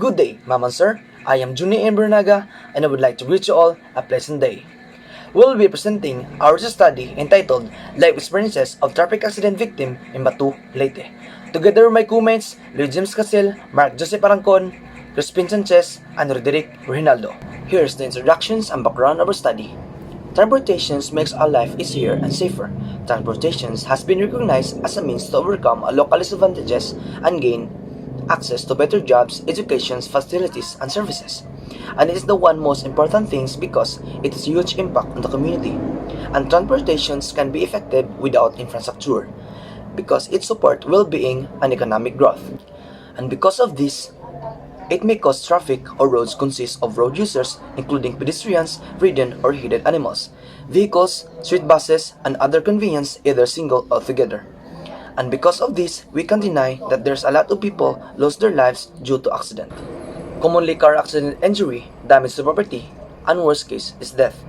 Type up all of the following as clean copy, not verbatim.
Good day, Ma'am and Sir. I am Juni Bernaga and I would like to greet you all a pleasant day. We will be presenting our study entitled Life Experiences of Traffic Accident Victim in Bato, Leyte. Together with my crewmates, Leo James Casil, Mark Joseph Arangcon, Crispin Sanchez, and Roderick Rinaldo. Here's the introductions and background of our study. Transportations makes our life easier and safer. Transportations has been recognized as a means to overcome our local disadvantages and gain access to better jobs, education, facilities, and services. And it is the one most important things because it has huge impact on the community. And transportations can be effective without infrastructure because it supports well-being and economic growth. And because of this, it may cause traffic or roads consist of road users including pedestrians, ridden or headed animals, vehicles, street buses, and other convenience either single or together. And because of this, we can deny that there's a lot of people lost their lives due to accident. Commonly car accident injury, damage to property, and worst case is death.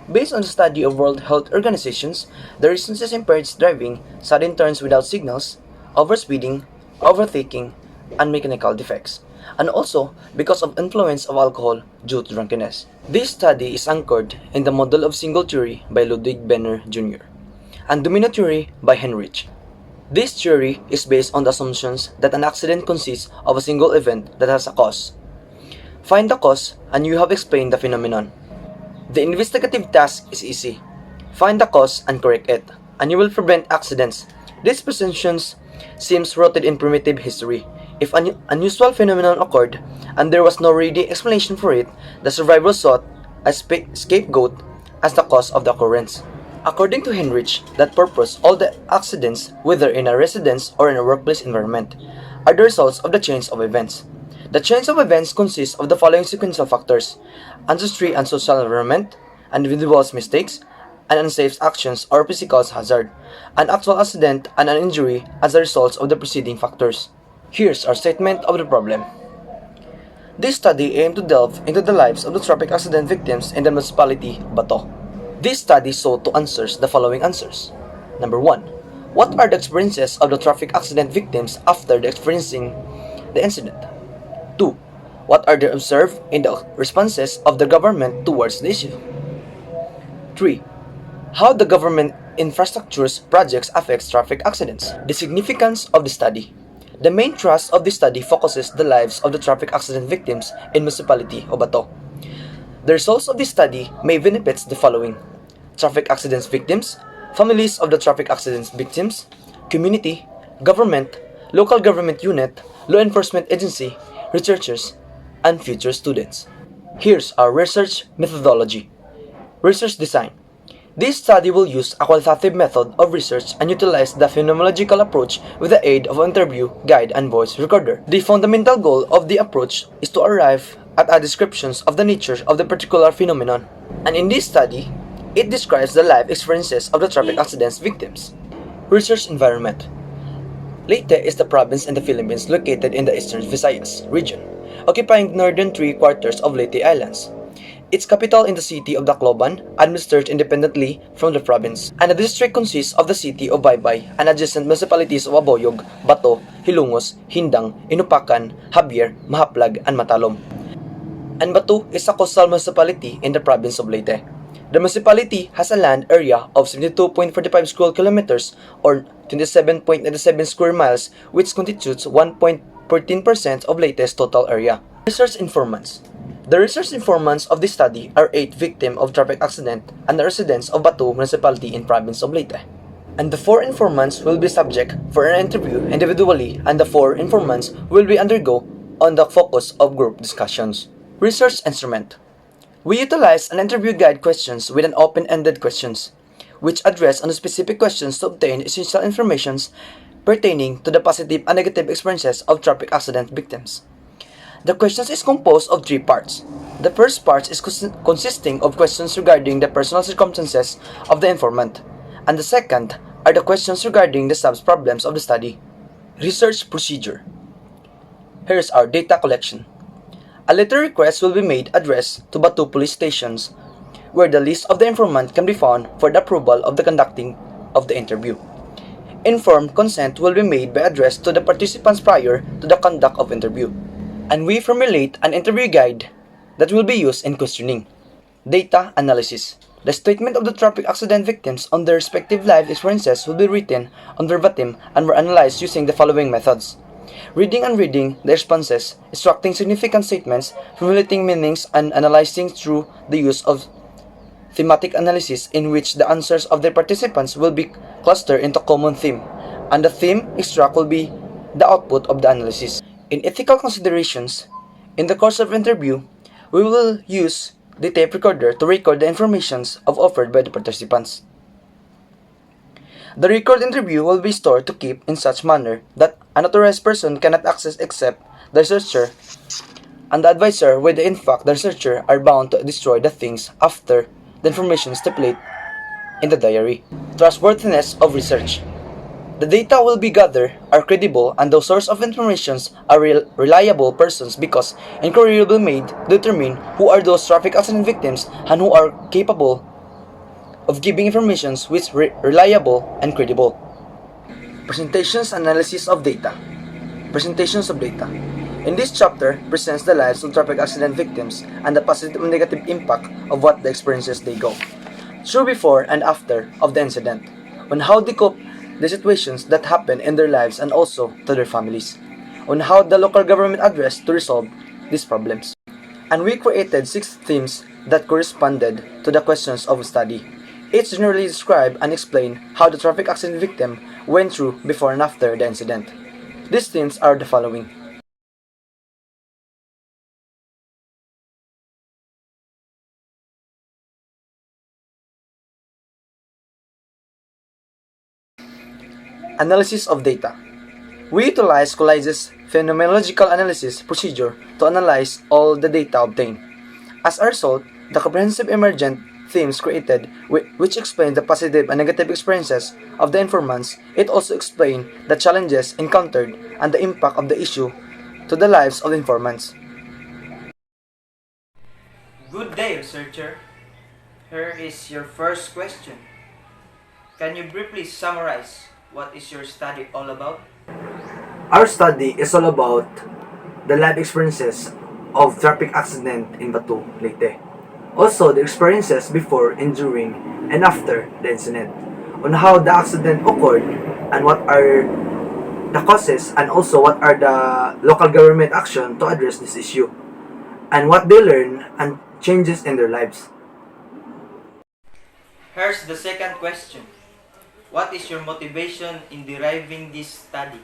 Based on the study of World Health Organizations, the reasons is impaired driving, sudden turns without signals, overspeeding, overtaking, and mechanical defects, and also because of influence of alcohol due to drunkenness. This study is anchored in the model of single theory by Ludwig Benner Jr. and domino theory by Heinrich. This theory is based on the assumptions that an accident consists of a single event that has a cause. Find the cause and you have explained the phenomenon. The investigative task is easy. Find the cause and correct it, and you will prevent accidents. This presumption seems rooted in primitive history. If an unusual phenomenon occurred and there was no ready explanation for it, the survivor sought a scapegoat as the cause of the occurrence. According to Heinrich, that purpose, all the accidents, whether in a residence or in a workplace environment, are the results of the chains of events. The chains of events consist of the following sequential factors: ancestry and social environment, individuals' mistakes, and unsafe actions or physical hazard, an actual accident and an injury as a result of the preceding factors. Here's our statement of the problem. This study aimed to delve into the lives of the traffic accident victims in the municipality Bato. This study sought to answer the following answers. Number 1. What are the experiences of the traffic accident victims after experiencing the incident? 2. What are the observed in the responses of the government towards the issue? 3. How the government infrastructures projects affects traffic accidents. The significance of the study. The main thrust of this study focuses the lives of the traffic accident victims in municipality of Bato. The results of this study may benefit the following: traffic accidents victims, families of the traffic accidents victims, community, government, local government unit, law enforcement agency, researchers, and future students. Here's our research methodology. Research design. This study will use a qualitative method of research and utilize the phenomenological approach with the aid of interview, guide, and voice recorder. The fundamental goal of the approach is to arrive at a description of the nature of the particular phenomenon. And in this study, it describes the life experiences of the traffic accidents victims. Research environment. Leyte is the province in the Philippines located in the eastern Visayas region, occupying northern 3/4 of Leyte Islands. Its capital in the city of Tacloban, administered independently from the province, and the district consists of the city of Baybay and adjacent municipalities of Aboyog, Bato, Hilongos, Hindang, Inupacan, Javier, Mahaplag, and Matalom. And Bato is a coastal municipality in the province of Leyte. The municipality has a land area of 72.45 square kilometers or 27.97 square miles, which constitutes 1.14% of Leyte's total area. Research informants. The research informants of this study are 8 victims of traffic accident and the residents of Bato municipality in province of Leyte. And the 4 informants will be subject for an interview individually, and the 4 informants will be undergo on the focus of group discussions. Research instrument. We utilize an interview guide questions with an open-ended questions, which address on specific questions to obtain essential information pertaining to the positive and negative experiences of traffic accident victims. The questions is composed of 3 parts. The first part is consisting of questions regarding the personal circumstances of the informant, and the second are the questions regarding the sub-problems of the study. Research procedure. Here's our data collection. A letter request will be made addressed to Bato police stations, where the list of the informant can be found for the approval of the conducting of the interview. Informed consent will be made by address to the participants prior to the conduct of interview. And we formulate an interview guide that will be used in questioning. Data analysis. The statement of the traffic accident victims on their respective life experiences will be written on verbatim and were analyzed using the following methods. Reading and reading the responses, extracting significant statements, formulating meanings, and analyzing through the use of thematic analysis in which the answers of the participants will be clustered into common theme, and the theme extract will be the output of the analysis. In ethical considerations, in the course of interview, we will use the tape recorder to record the informations offered by the participants. The record interview will be stored to keep in such manner that an authorized person cannot access except the researcher and the advisor, whether in fact the researcher are bound to destroy the things after the information stipulated in the diary. Trustworthiness of research. The data will be gathered are credible and the source of information are reliable persons because inquiry will be made to determine who are those traffic accident victims and who are capable of giving information which reliable and credible. Presentations analysis of data. Presentations of data. In this chapter presents the lives of traffic accident victims and the positive and negative impact of what the experiences they go through before and after of the incident, on how they cope the situations that happen in their lives and also to their families, on how the local government addressed to resolve these problems. And we created 6 themes that corresponded to the questions of study. Each generally describe and explain how the traffic accident victim went through before and after the incident. These themes are the following. Analysis of data. We utilize Collage's phenomenological analysis procedure to analyze all the data obtained. As a result, the comprehensive emergent themes created, which explain the positive and negative experiences of the informants, it also explains the challenges encountered and the impact of the issue to the lives of informants. Good day, researcher. Here is your first question. Can you briefly summarize what is your study all about? Our study is all about the life experiences of traffic accident in Bato, Leyte. Also, the experiences before, and during, and after the incident, on how the accident occurred and what are the causes and also what are the local government action to address this issue and what they learn and changes in their lives. Here's the second question. What is your motivation in deriving this study?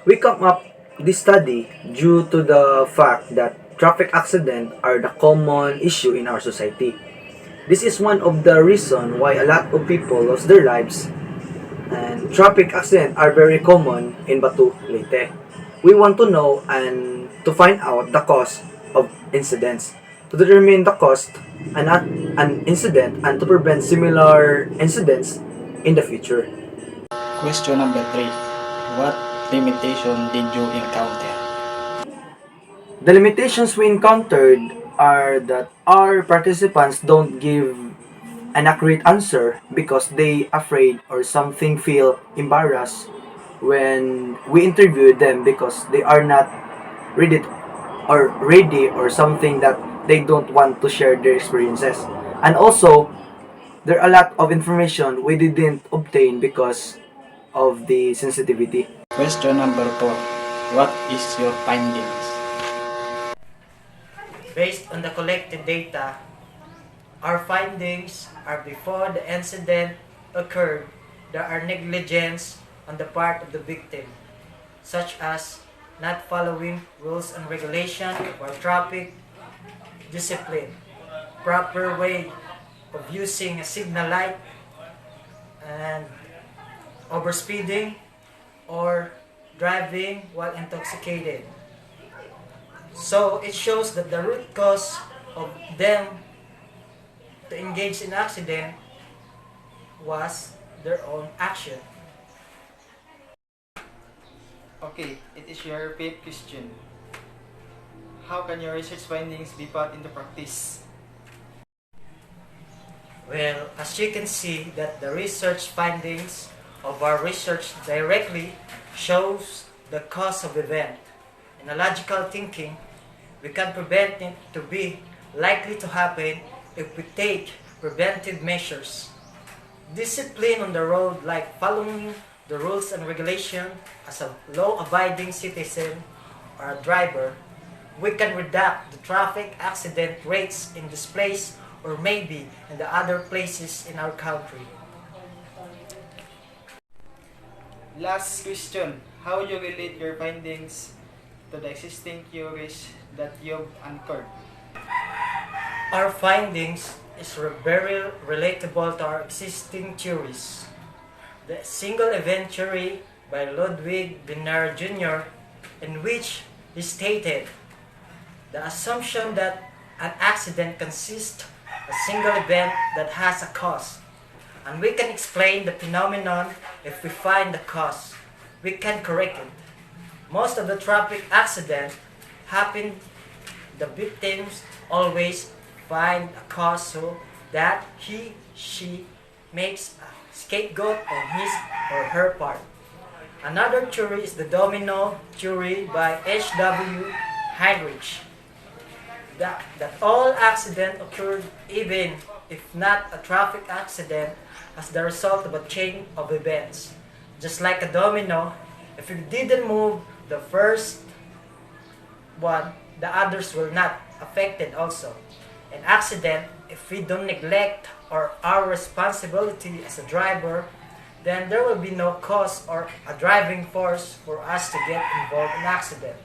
We come up this study due to the fact that traffic accidents are the common issue in our society. This is one of the reasons why a lot of people lost their lives, and traffic accidents are very common in Bato, Leyte. We want to know and to find out the cause of incidents, to determine the cost and an incident and to prevent similar incidents in the future. Question number 3. What limitation did you encounter? The limitations we encountered are that our participants don't give an accurate answer because they afraid or something feel embarrassed when we interview them because they are not ready or something that they don't want to share their experiences. And also, there are a lot of information we didn't obtain because of the sensitivity. Question number 4. What is your findings? Based on the collected data, our findings are before the incident occurred, there are negligence on the part of the victim, such as not following rules and regulations or traffic discipline, proper way of using a signal light, and overspeeding or driving while intoxicated. So it shows that the root cause of them to engage in accident was their own action. Okay, it is your fifth question. How can your research findings be put into practice? Well, as you can see that the research findings of our research directly shows the cause of event. in a logical thinking, we can prevent it to be likely to happen if we take preventive measures. Discipline on the road, like following the rules and regulation as a law-abiding citizen or a driver, we can reduce the traffic accident rates in this place or maybe in the other places in our country. Last question. How you relate your findings to the existing theories that you've uncovered? Our findings is very relatable to our existing theories. The single event theory by Ludwig Biner Jr., in which he stated the assumption that an accident consists of a single event that has a cause, and we can explain the phenomenon if we find the cause. We can correct it. Most of the traffic accidents happen, the victims always find a cause so that she makes a scapegoat on his or her part. Another theory is the domino theory by H.W. Heinrich, that all accidents occurred even if not a traffic accident as the result of a chain of events. Just like a domino, if you didn't move the first one, the others will not affected also. An accident, if we don't neglect or our responsibility as a driver, then there will be no cause or a driving force for us to get involved in accident.